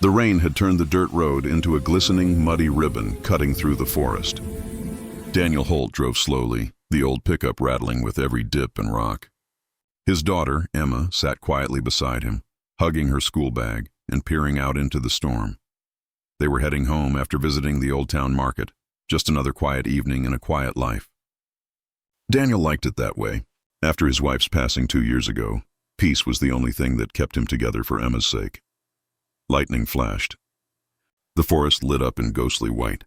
The rain had turned the dirt road into a glistening, muddy ribbon cutting through the forest. Daniel Holt drove slowly, the old pickup rattling with every dip and rock. His daughter, Emma, sat quietly beside him, hugging her school bag and peering out into the storm. They were heading home after visiting the Old Town Market, just another quiet evening in a quiet life. Daniel liked it that way. After his wife's passing 2 years ago, peace was the only thing that kept him together for Emma's sake. Lightning flashed. The forest lit up in ghostly white.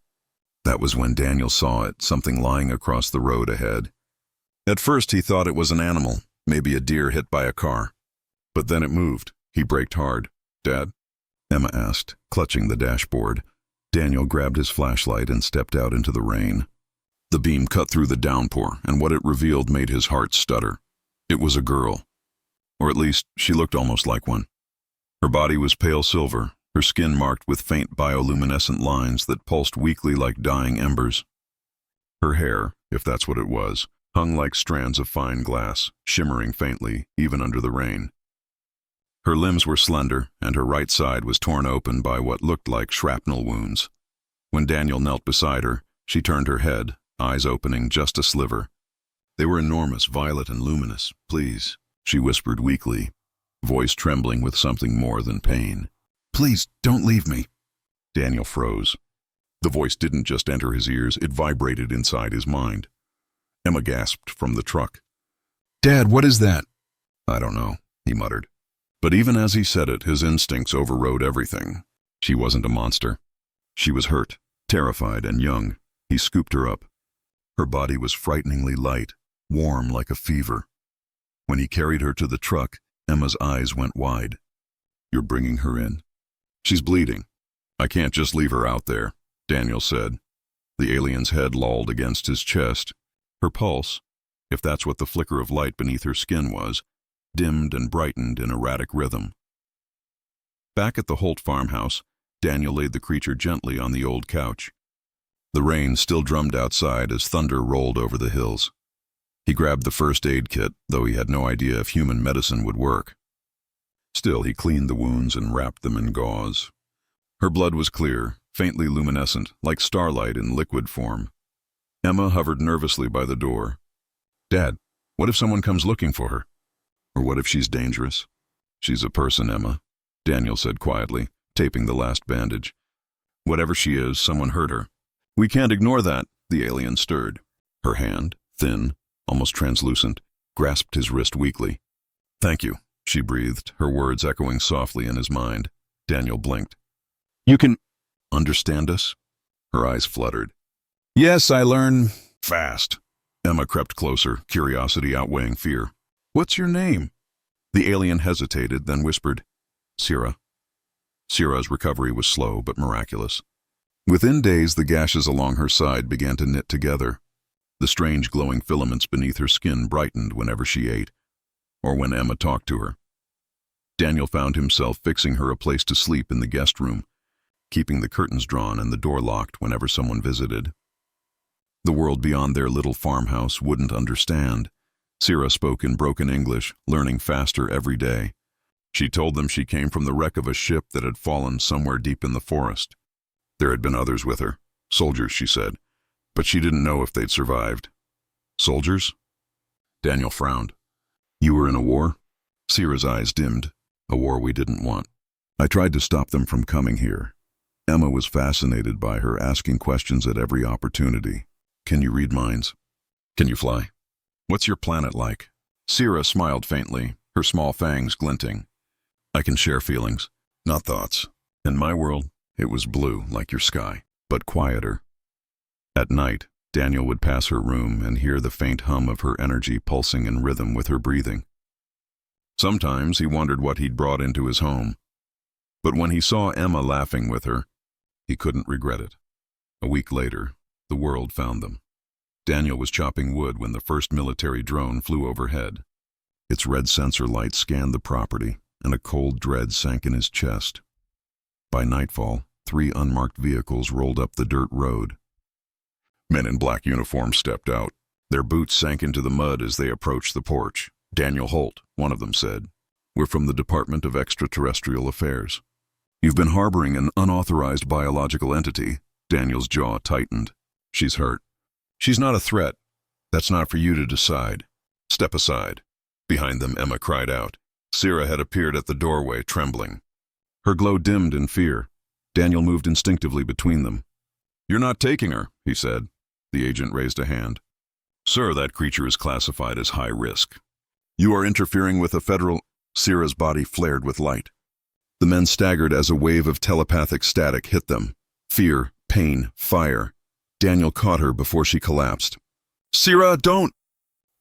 That was when Daniel saw it, something lying across the road ahead. At first he thought it was an animal, maybe a deer hit by a car. But then it moved. He braked hard. "Dad?" Emma asked, clutching the dashboard. Daniel grabbed his flashlight and stepped out into the rain. The beam cut through the downpour, and what it revealed made his heart stutter. It was a girl. Or at least, she looked almost like one. Her body was pale silver, her skin marked with faint bioluminescent lines that pulsed weakly like dying embers. Her hair, if that's what it was, hung like strands of fine glass, shimmering faintly, even under the rain. Her limbs were slender, and her right side was torn open by what looked like shrapnel wounds. When Daniel knelt beside her, she turned her head, eyes opening just a sliver. They were enormous, violet and luminous. "Please," she whispered weakly, voice trembling with something more than pain. "Please, don't leave me." Daniel froze. The voice didn't just enter his ears, it vibrated inside his mind. Emma gasped from the truck. "Dad, what is that?" "I don't know," he muttered. But even as he said it, his instincts overrode everything. She wasn't a monster. She was hurt, terrified, and young. He scooped her up. Her body was frighteningly light, warm like a fever. When he carried her to the truck, Emma's eyes went wide. "You're bringing her in?" "She's bleeding. I can't just leave her out there," Daniel said. The alien's head lolled against his chest. Her pulse, if that's what the flicker of light beneath her skin was, dimmed and brightened in erratic rhythm. Back at the Holt farmhouse, Daniel laid the creature gently on the old couch. The rain still drummed outside as thunder rolled over the hills. He grabbed the first aid kit, though he had no idea if human medicine would work. Still, he cleaned the wounds and wrapped them in gauze. Her blood was clear, faintly luminescent, like starlight in liquid form. Emma hovered nervously by the door. "Dad, what if someone comes looking for her? Or what if she's dangerous?" "She's a person, Emma," Daniel said quietly, taping the last bandage. "Whatever she is, someone hurt her. We can't ignore that," the alien stirred. Her hand, thin, almost translucent, grasped his wrist weakly. "Thank you," she breathed, her words echoing softly in his mind. Daniel blinked. "You can understand us?" Her eyes fluttered. "Yes, I learn fast." Emma crept closer, curiosity outweighing fear. "What's your name?" The alien hesitated, then whispered, "Syrah." Syrah's recovery was slow but miraculous. Within days, the gashes along her side began to knit together. The strange glowing filaments beneath her skin brightened whenever she ate, or when Emma talked to her. Daniel found himself fixing her a place to sleep in the guest room, keeping the curtains drawn and the door locked whenever someone visited. The world beyond their little farmhouse wouldn't understand. Syrah spoke in broken English, learning faster every day. She told them she came from the wreck of a ship that had fallen somewhere deep in the forest. There had been others with her, soldiers, she said, but she didn't know if they'd survived. "Soldiers?" Daniel frowned. "You were in a war?" Syrah's eyes dimmed. "A war we didn't want. I tried to stop them from coming here." Emma was fascinated by her, asking questions at every opportunity. "Can you read minds? Can you fly? What's your planet like?" Syrah smiled faintly, her small fangs glinting. "I can share feelings, not thoughts. In my world, it was blue, like your sky, but quieter." At night, Daniel would pass her room and hear the faint hum of her energy pulsing in rhythm with her breathing. Sometimes he wondered what he'd brought into his home. But when he saw Emma laughing with her, he couldn't regret it. A week later, the world found them. Daniel was chopping wood when the first military drone flew overhead. Its red sensor light scanned the property, and a cold dread sank in his chest. By nightfall, 3 unmarked vehicles rolled up the dirt road. Men in black uniforms stepped out. Their boots sank into the mud as they approached the porch. "Daniel Holt," one of them said. "We're from the Department of Extraterrestrial Affairs." You've been harboring an unauthorized biological entity. Daniel's jaw tightened. She's hurt. She's not a threat. That's not for you to decide. Step aside. Behind them, Emma cried out. Sira had appeared at the doorway, trembling. Her glow dimmed in fear. Daniel moved instinctively between them. You're not taking her, he said. The agent raised a hand. Sir, that creature is classified as high risk. You are interfering with a federal... Sira's body flared with light. The men staggered as a wave of telepathic static hit them. Fear, pain, fire. Daniel caught her before she collapsed. Sira, don't!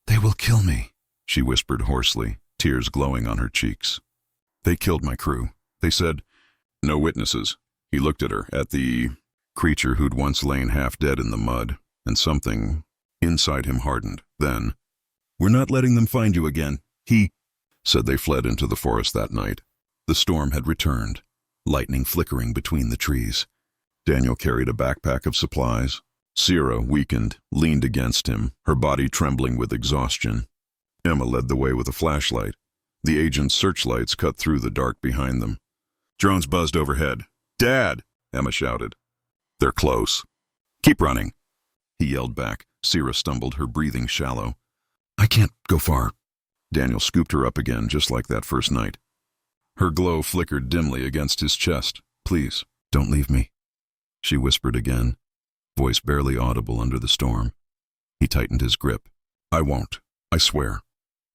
They will kill me, she whispered hoarsely, tears glowing on her cheeks. They killed my crew. They said, no witnesses. He looked at her, at the creature who'd once lain half dead in the mud, and something inside him hardened. Then, we're not letting them find you again. He said they fled into the forest that night. The storm had returned, lightning flickering between the trees. Daniel carried a backpack of supplies. Sira, weakened, leaned against him, her body trembling with exhaustion. Emma led the way with a flashlight. The agent's searchlights cut through the dark behind them. Drones buzzed overhead. Dad! Emma shouted. They're close. Keep running. He yelled back. Sira stumbled, her breathing shallow. I can't go far. Daniel scooped her up again, just like that first night. Her glow flickered dimly against his chest. Please, don't leave me, she whispered again, voice barely audible under the storm. He tightened his grip. I won't, I swear.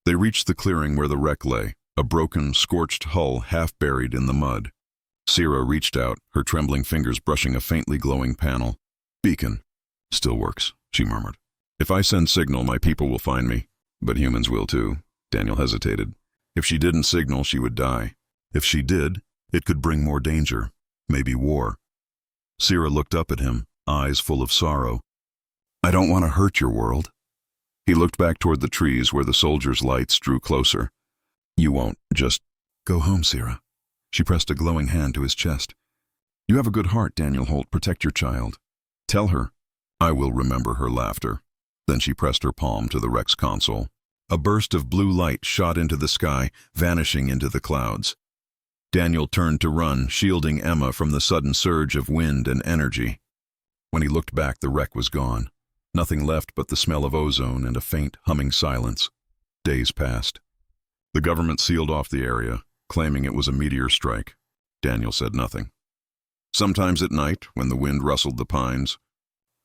They reached the clearing where the wreck lay, a broken, scorched hull half buried in the mud. Sira reached out, her trembling fingers brushing a faintly glowing panel. Beacon. Still works, she murmured. If I send signal, my people will find me. But humans will too. Daniel hesitated. If she didn't signal, she would die. If she did, it could bring more danger, maybe war. Sira looked up at him, eyes full of sorrow. I don't want to hurt your world. He looked back toward the trees where the soldiers' lights drew closer. You won't, just go home, Sira. She pressed a glowing hand to his chest. You have a good heart, Daniel Holt. Protect your child. Tell her. I will remember her laughter. Then she pressed her palm to the wreck's console. A burst of blue light shot into the sky, vanishing into the clouds. Daniel turned to run, shielding Emma from the sudden surge of wind and energy. When he looked back, the wreck was gone. Nothing left but the smell of ozone and a faint, humming silence. Days passed. The government sealed off the area, claiming it was a meteor strike. Daniel said nothing. Sometimes at night, when the wind rustled the pines,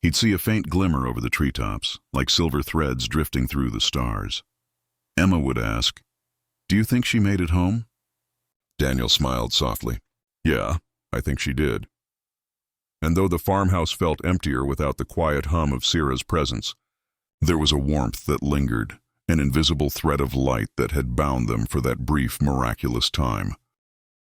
he'd see a faint glimmer over the treetops, like silver threads drifting through the stars. Emma would ask, Do you think she made it home? Daniel smiled softly. Yeah, I think she did. And though the farmhouse felt emptier without the quiet hum of Sira's presence, there was a warmth that lingered, an invisible thread of light that had bound them for that brief, miraculous time.